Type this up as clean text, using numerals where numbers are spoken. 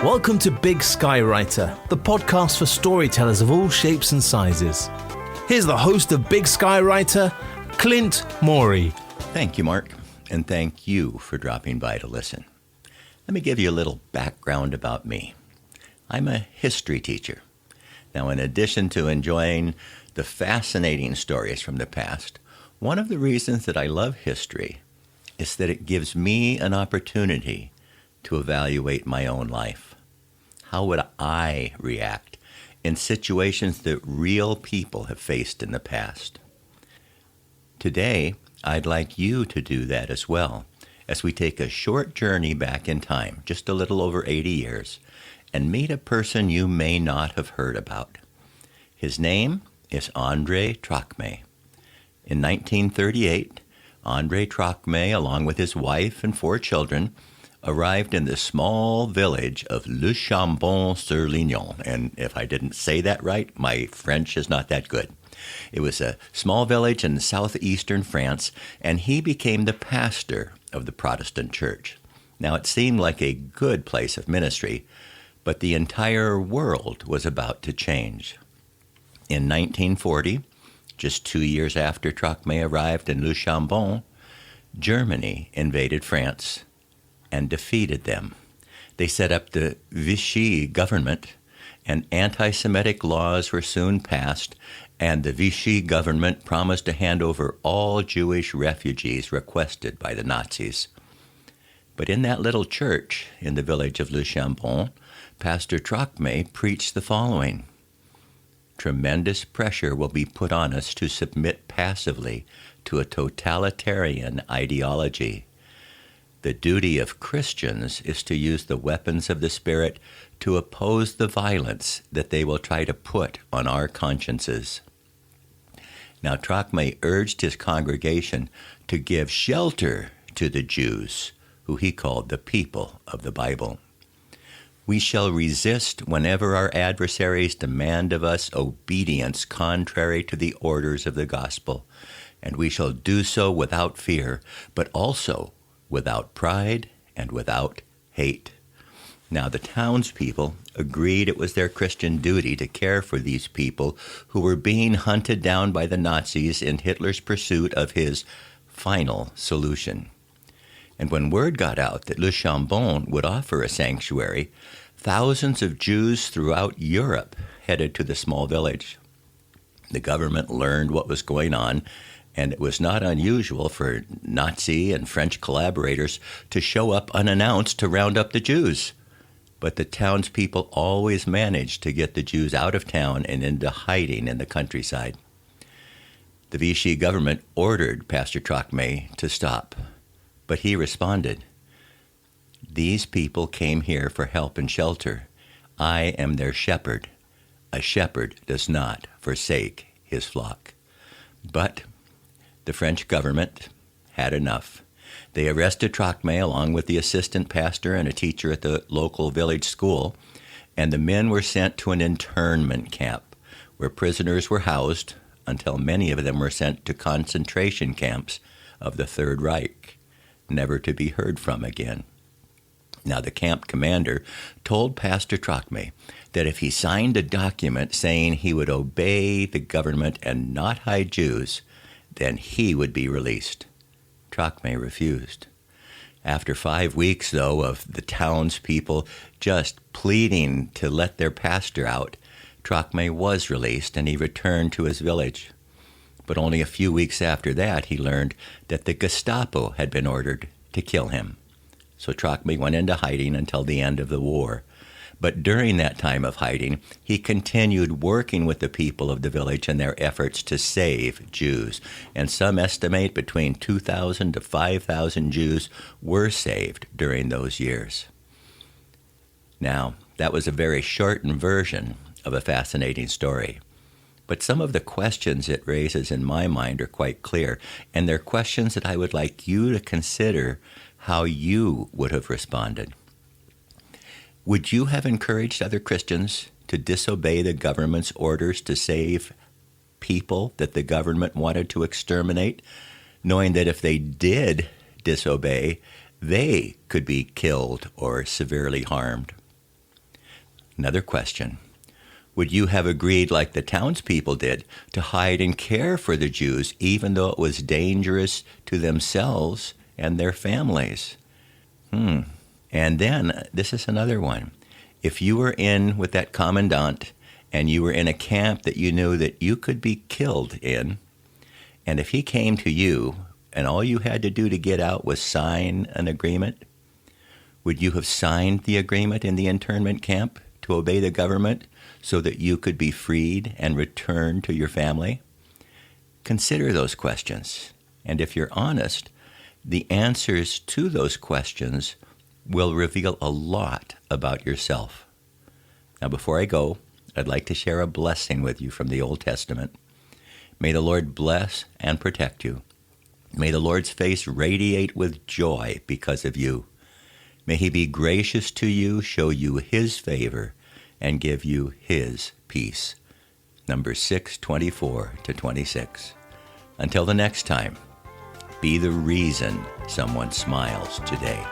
Welcome to Big Skywriter, the podcast for storytellers of all shapes and sizes. Here's the host of Big Skywriter, Clint Morey. Thank you, Mark, and thank you for dropping by to listen. Let me give you a little background about me. I'm a history teacher. Now, in addition to enjoying the fascinating stories from the past, one of the reasons that I love history is that it gives me an opportunity to evaluate my own life. How would I react in situations that real people have faced in the past? Today, I'd like you to do that as well, as we take a short journey back in time, just a little over 80 years, and meet a person you may not have heard about. His name is André Trocmé. In 1938, André Trocmé, along with his wife and 4 children, arrived in the small village of Le Chambon-sur-Lignon. And if I didn't say that right, my French is not that good. It was a small village in southeastern France, and he became the pastor of the Protestant church. Now, it seemed like a good place of ministry, but the entire world was about to change. In 1940, just 2 years after Trocmé arrived in Le Chambon, Germany invaded France and defeated them. They set up the Vichy government, and anti-Semitic laws were soon passed, and the Vichy government promised to hand over all Jewish refugees requested by the Nazis. But in that little church in the village of Le Chambon, Pastor Trocmé preached the following: tremendous pressure will be put on us to submit passively to a totalitarian ideology. The duty of Christians is to use the weapons of the Spirit to oppose the violence that they will try to put on our consciences. Now, Trocmé urged his congregation to give shelter to the Jews, who he called the people of the Bible. We shall resist whenever our adversaries demand of us obedience contrary to the orders of the gospel, and we shall do so without fear, but also without pride and without hate. Now, the townspeople agreed it was their Christian duty to care for these people who were being hunted down by the Nazis in Hitler's pursuit of his final solution. And when word got out that Le Chambon would offer a sanctuary, thousands of Jews throughout Europe headed to the small village. The government learned what was going on, and it was not unusual for Nazi and French collaborators to show up unannounced to round up the Jews. But the townspeople always managed to get the Jews out of town and into hiding in the countryside. The Vichy government ordered Pastor Trocmé to stop, but he responded, "These people came here for help and shelter. I am their shepherd. A shepherd does not forsake his flock." But the French government had enough. They arrested Trocmé along with the assistant pastor and a teacher at the local village school, and the men were sent to an internment camp where prisoners were housed until many of them were sent to concentration camps of the Third Reich, never to be heard from again. Now, the camp commander told Pastor Trocmé that if he signed a document saying he would obey the government and not hide Jews, then he would be released. Trocmé refused. After 5 weeks, though, of the townspeople just pleading to let their pastor out, Trocmé was released and he returned to his village. But only a few weeks after that, he learned that the Gestapo had been ordered to kill him. So Trocmé went into hiding until the end of the war. But during that time of hiding, he continued working with the people of the village in their efforts to save Jews. And some estimate between 2,000 to 5,000 Jews were saved during those years. Now, that was a very shortened version of a fascinating story. But some of the questions it raises in my mind are quite clear, and they're questions that I would like you to consider how you would have responded. Would you have encouraged other Christians to disobey the government's orders to save people that the government wanted to exterminate, knowing that if they did disobey, they could be killed or severely harmed? Another question. Would you have agreed, like the townspeople did, to hide and care for the Jews even though it was dangerous to themselves and their families? And then, this is another one. If you were in with that commandant and you were in a camp that you knew that you could be killed in, and if he came to you and all you had to do to get out was sign an agreement, would you have signed the agreement in the internment camp to obey the government so that you could be freed and return to your family? Consider those questions. And if you're honest, the answers to those questions will reveal a lot about yourself. Now, before I go, I'd like to share a blessing with you from the Old Testament. May the Lord bless and protect you. May the Lord's face radiate with joy because of you. May he be gracious to you, show you his favor, and give you his peace. Numbers 6:24-26. Until the next time, be the reason someone smiles today.